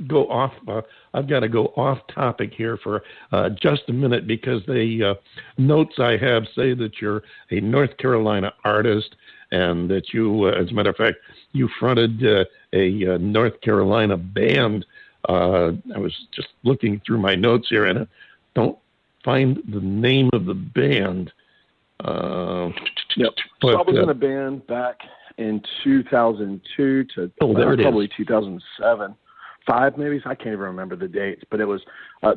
go off. I've got to go off topic here for just a minute because the notes I have say that you're a North Carolina artist and that you, as a matter of fact, you fronted a North Carolina band. I was just looking through my notes here and I don't find the name of the band. Yep. So I was in a band back in 2002 to probably 2007. 5 maybe, I can't even remember the dates, but it was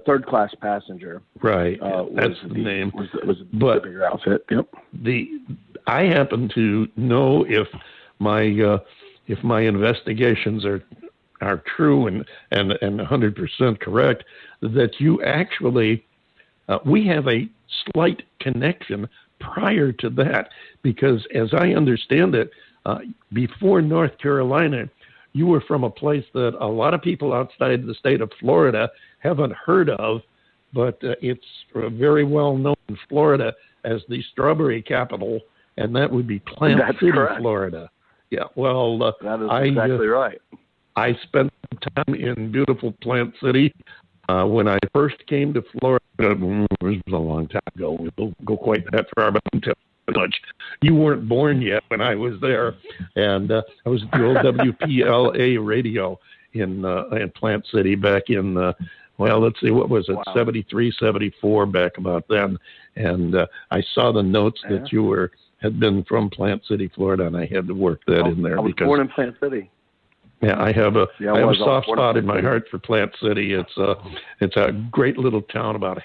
Third Class Passenger. Right, that's the name. Was the bigger outfit. Yep. I happen to know if my investigations are true and 100% correct, that you actually we have a slight connection prior to that, because as I understand it, before North Carolina, you were from a place that a lot of people outside the state of Florida haven't heard of, but it's very well known in Florida as the strawberry capital, and that would be Plant City, correct. Florida. Yeah, well, that is exactly right. I spent time in beautiful Plant City when I first came to Florida. It was a long time ago. We don't go quite that far, but I'm telling you much. You weren't born yet when I was there, and I was at the old WPLA radio in Plant City back in, let's see, what was it, 73, 74, back about then, and I saw the notes that you had been from Plant City, Florida, and I had to work that in there. I was born in Plant City. Yeah, I have a soft spot in my heart for Plant City. It's a great little town about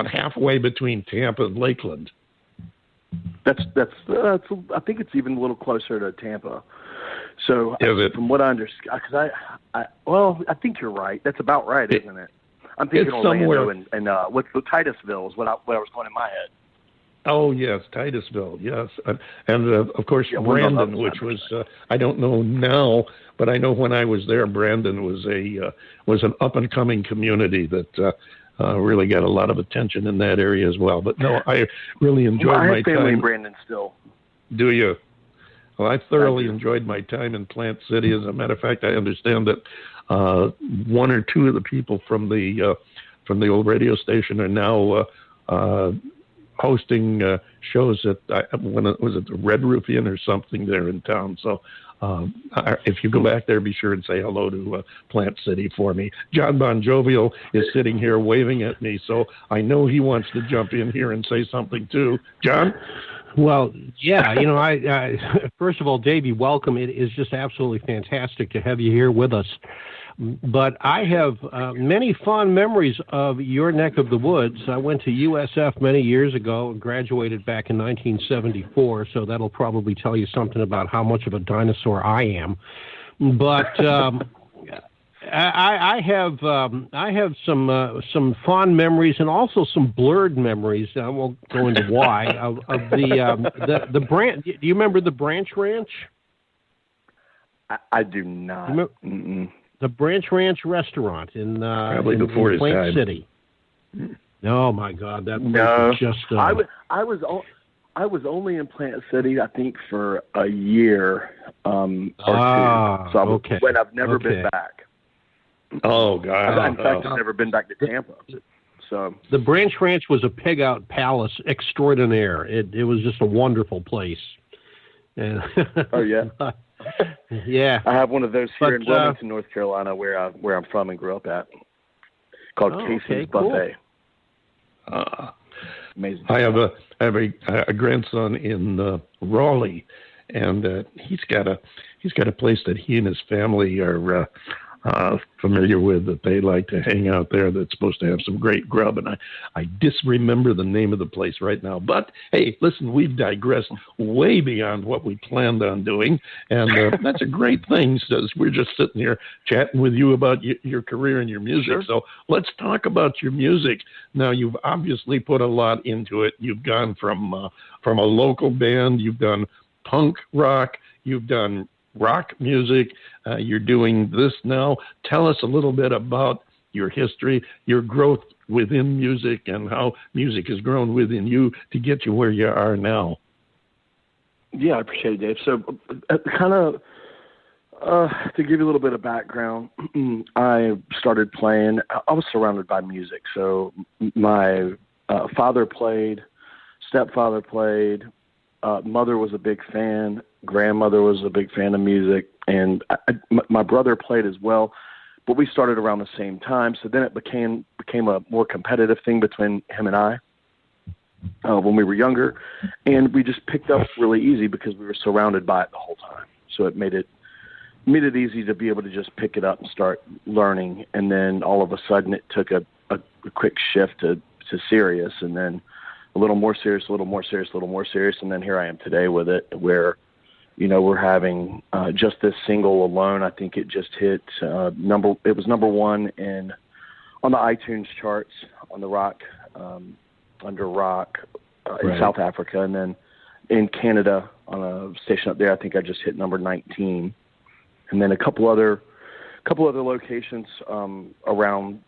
halfway between Tampa and Lakeland. That's I think it's even a little closer to Tampa. So is it? From what I understand, because I think you're right. That's about right, isn't it? I'm thinking Orlando and what's the Titusville is what I was going in my head. Oh, yes, Titusville, yes. And of course, Brandon, which was, I don't know now, but I know when I was there, Brandon was an up-and-coming community that really got a lot of attention in that area as well. But no, I really enjoyed my time. I have family in Brandon still. Do you? Well, I thoroughly enjoyed my time in Plant City. As a matter of fact, I understand that one or two of the people from the old radio station are now hosting shows at when it was at the Red Roof Inn or something there in town. So if you go back there, be sure and say hello to Plant City for me. John Bon Jovial is sitting here waving at me, so I know he wants to jump in here and say something too. John? Well, yeah, I first of all, Davy, welcome. It is just absolutely fantastic to have you here with us. But I have many fond memories of your neck of the woods. I went to USF many years ago and graduated back in 1974, so that'll probably tell you something about how much of a dinosaur I am. But I have some fond memories and also some blurred memories. I won't go into why of the branch. Do you remember the Branch Ranch? I do not. The Branch Ranch restaurant in before in Plant time. City. Oh my God, that was just. I was only in Plant City, I think, for a year or two. So when I've never been back. Oh God! In fact, I've never been back to Tampa. So the Branch Ranch was a pig-out palace extraordinaire. It was just a wonderful place. And oh yeah. Yeah, I have one of those here in Wilmington, North Carolina, where I'm from and grew up at, called Casey's Buffet. Amazing. I have a grandson in Raleigh, and he's got a place that he and his family are familiar with, that they like to hang out there, that's supposed to have some great grub, and I disremember the name of the place right now. But hey, listen, we've digressed way beyond what we planned on doing, and that's a great thing, since we're just sitting here chatting with you about your career and your music. Sure. So let's talk about your music. Now, you've obviously put a lot into it. You've gone from a local band, you've done punk rock, you've done rock music, you're doing this now. Tell us a little bit about your history, your growth within music, and how music has grown within you to get you where you are now. Yeah, I appreciate it, Dave. So kind of To give you a little bit of background, I started playing. I was surrounded by music. So my father played, stepfather played, mother was a big fan, grandmother was a big fan of music, and my brother played as well. But we started around the same time, so then it became a more competitive thing between him and I when we were younger, and we just picked up really easy because we were surrounded by it the whole time. So it made it easy to be able to just pick it up and start learning. And then all of a sudden it took a quick shift to serious, and then a little more serious, a little more serious, a little more serious. And then here I am today with it, where, we're having just this single alone. I think it just hit it was number one on the iTunes charts on the rock, under rock in South Africa. And then in Canada on a station up there, I think I just hit number 19. And then a couple other locations around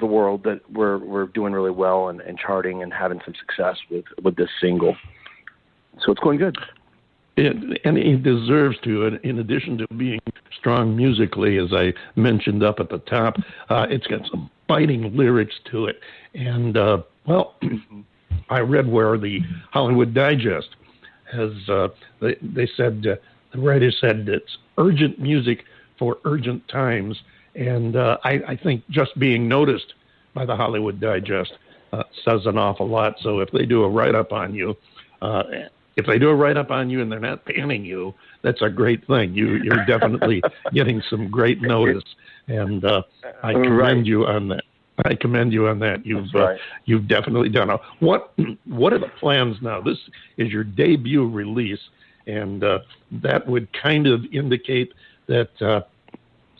the world that we're doing really well and charting and having some success with this single. So it's going good. And it deserves to, in addition to being strong musically, as I mentioned up at the top, it's got some biting lyrics to it. And, I read where the Hollywood Digest has, they said, the writer said it's urgent music for urgent times. And I think just being noticed by the Hollywood Digest says an awful lot. So if they do a write-up on you, and they're not panning you, that's a great thing. You're definitely getting some great notice, and I commend you on that. You've definitely done it. What are the plans now? This is your debut release, and that would kind of indicate that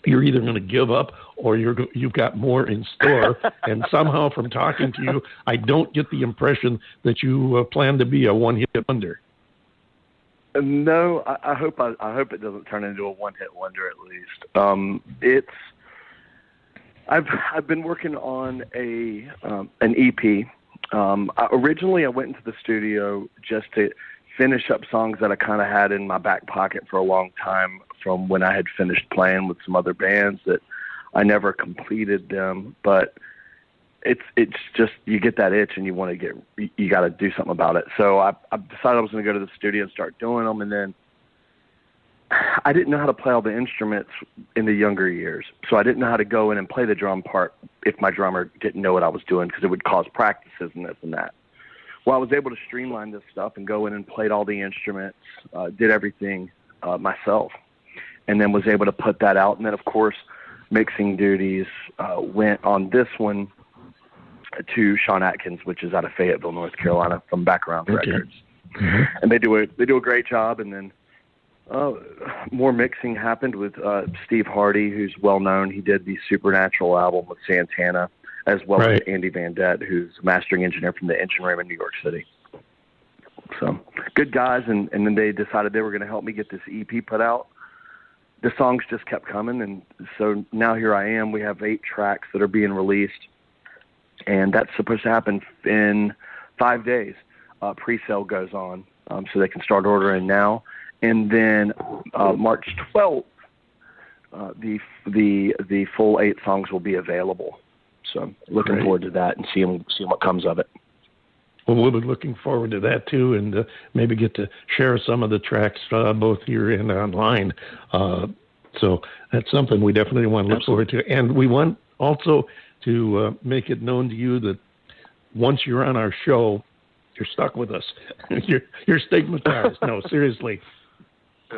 you're either going to give up or you've got more in store. And somehow, from talking to you, I don't get the impression that you plan to be a one-hit wonder. No, I hope it doesn't turn into a one-hit wonder at least. I've been working on an EP. Originally, I went into the studio just to finish up songs that I kind of had in my back pocket for a long time from when I had finished playing with some other bands that I never completed them. But it's just, you get that itch and you got to do something about it. So I decided I was going to go to the studio and start doing them. And then I didn't know how to play all the instruments in the younger years. So I didn't know how to go in and play the drum part if my drummer didn't know what I was doing, because it would cause practices and this and that. Well, I was able to streamline this stuff and go in and played all the instruments, did everything myself, and then was able to put that out. And then, of course, mixing duties went on this one to Sean Atkins, which is out of Fayetteville, North Carolina, from Background Records. Mm-hmm. And they do a great job. And then more mixing happened with Steve Hardy, who's well known. He did the Supernatural album with Santana, as well as Andy Van Dett, who's a mastering engineer from the Engine Room in New York City. So good guys. And then they decided they were going to help me get this EP put out. The songs just kept coming. And so now here I am. We have 8 tracks that are being released. And that's supposed to happen in 5 days. Pre-sale goes on, so they can start ordering now. And then March 12th, the full 8 songs will be available. So looking forward to that and seeing what comes of it. Well, we'll be looking forward to that too, and maybe get to share some of the tracks both here and online. So that's something we definitely want to look forward to. And we want also to make it known to you that once you're on our show, you're stuck with us. You're stigmatized. No, seriously.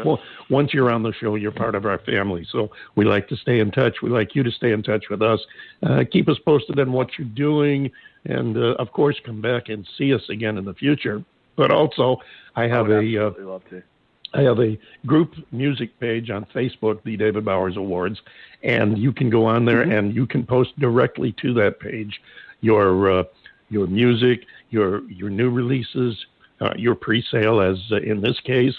Well, once you're on the show, you're part of our family. So we like to stay in touch. We like you to stay in touch with us. Keep us posted on what you're doing. And, of course, come back and see us again in the future. But also, I have a group music page on Facebook, The David Bowers Awards, and you can go on there and you can post directly to that page your music, your new releases, your pre-sale, as in this case,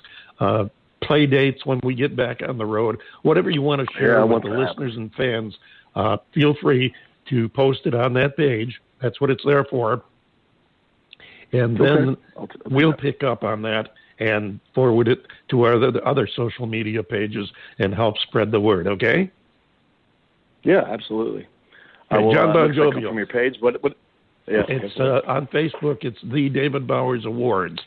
play dates when we get back on the road, whatever you want to share with the listeners and fans. Feel free to post it on that page. That's what it's there for. And then we'll pick up on that and forward it to our other social media pages and help spread the word, okay? Yeah, absolutely. Hey, John Bon Jovi. From your page, what? Yeah, it's on Facebook. It's the David Bowers Awards,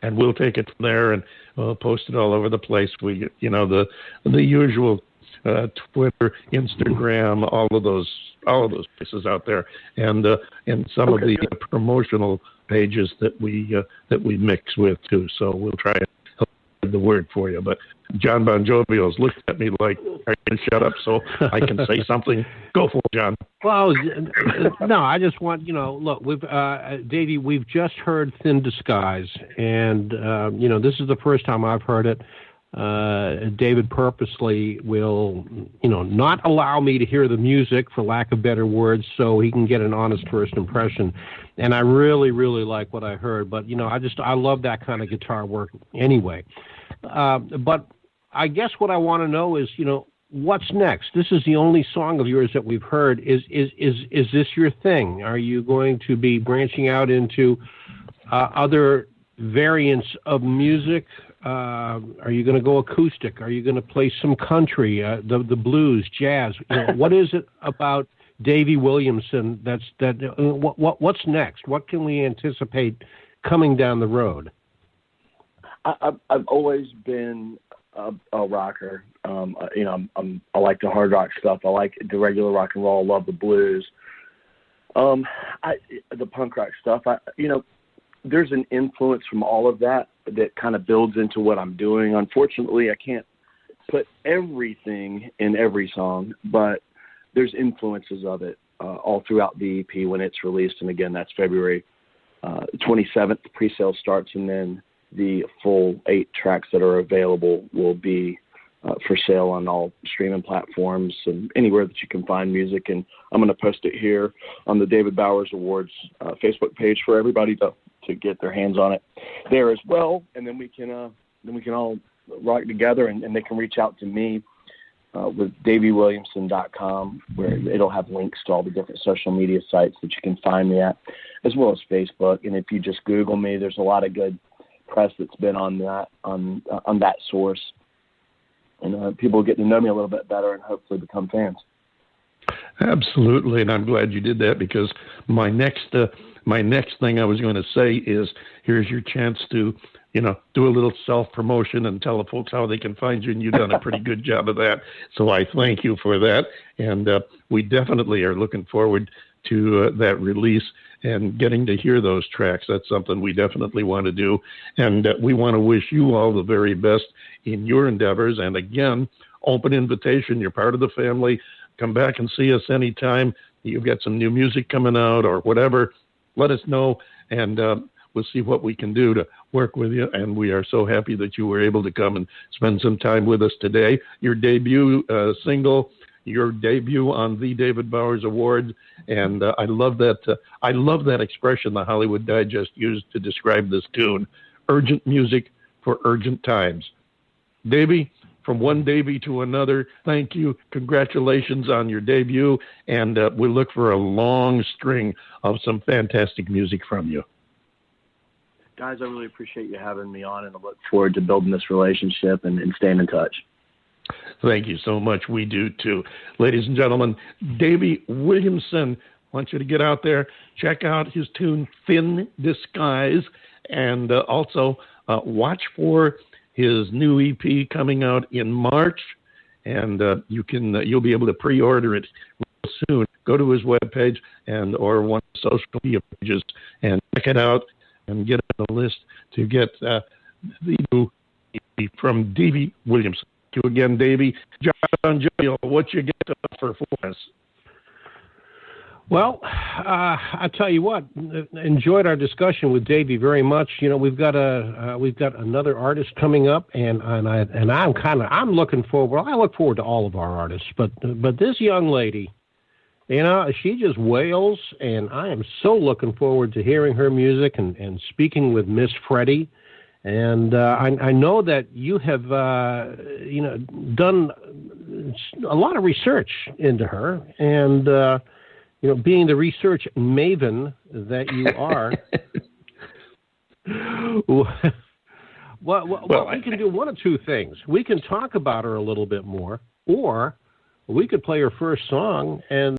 and we'll take it from there and we'll post it all over the place. We, the usual Twitter, Instagram, all of those places out there, and some of the promotional pages that we mix with too. So we'll try and help spread the word for you. But John Bon Jovi has looked at me like, "Are you going to shut up so I can say something?" Go for it, John. Well, no, I just want, look, Davey, we've just heard Thin Disguise, and, this is the first time I've heard it. David purposely will, not allow me to hear the music, for lack of better words, so he can get an honest first impression. And I really, really like what I heard. But, I love that kind of guitar work anyway. But I guess what I want to know is, what's next? This is the only song of yours that we've heard. Is this your thing? Are you going to be branching out into other variants of music? Are you going to go acoustic? Are you going to play some country, the blues, jazz? What is it about Davy Williamson what's next? What can we anticipate coming down the road? I've always been a rocker. I like the hard rock stuff. I like the regular rock and roll. I love the blues. The punk rock stuff. There's an influence from all of that kind of builds into what I'm doing. Unfortunately, I can't put everything in every song, but there's influences of it all throughout the EP when it's released. And again, that's February 27th. The pre-sale starts, and then the full 8 tracks that are available will be for sale on all streaming platforms and anywhere that you can find music. And I'm going to post it here on the David Bowers Awards Facebook page for everybody to get their hands on it there as well. And then we can all rock together, and they can reach out to me with DavyWilliamson.com, where it'll have links to all the different social media sites that you can find me at, as well as Facebook. And if you just Google me, there's a lot of good press that's been on that source. And people get to know me a little bit better and hopefully become fans. Absolutely, and I'm glad you did that, because my next thing I was going to say is, here's your chance to, do a little self-promotion and tell the folks how they can find you, and you've done a pretty good job of that. So I thank you for that, and we definitely are looking forward to that release and getting to hear those tracks. That's something we definitely want to do, and we want to wish you all the very best in your endeavors. And again, open invitation. You're part of the family. Come back and see us anytime. You've got some new music coming out or whatever. Let us know, and we'll see what we can do to work with you. And we are so happy that you were able to come and spend some time with us today. Your debut single, your debut on the David Bowers Awards, and I love that. I love that expression the Hollywood Digest used to describe this tune: urgent music for urgent times. Davy, from one Davy to another, thank you. Congratulations on your debut, and we look for a long string of some fantastic music from you. Guys, I really appreciate you having me on, and I look forward to building this relationship and staying in touch. Thank you so much. We do too. Ladies and gentlemen, Davy Williamson, I want you to get out there, check out his tune Thin Disguise, and also watch for his new EP coming out in March, and you'll be able to pre-order it real soon. Go to his webpage or one of the social media pages and check it out and get on the list to get the new EP from Davy Williamson. Thank you again, Davy. John Joe, what you get to offer for us? Well, I tell you what, enjoyed our discussion with Davy very much. We've got another artist coming up, and I'm looking forward. Well, I look forward to all of our artists, but this young lady, she just wails, and I am so looking forward to hearing her music and speaking with Miss Freddy. And I know that you have, done a lot of research into her, and being the research maven that you are, Well, we can do one of two things. We can talk about her a little bit more, or we could play her first song and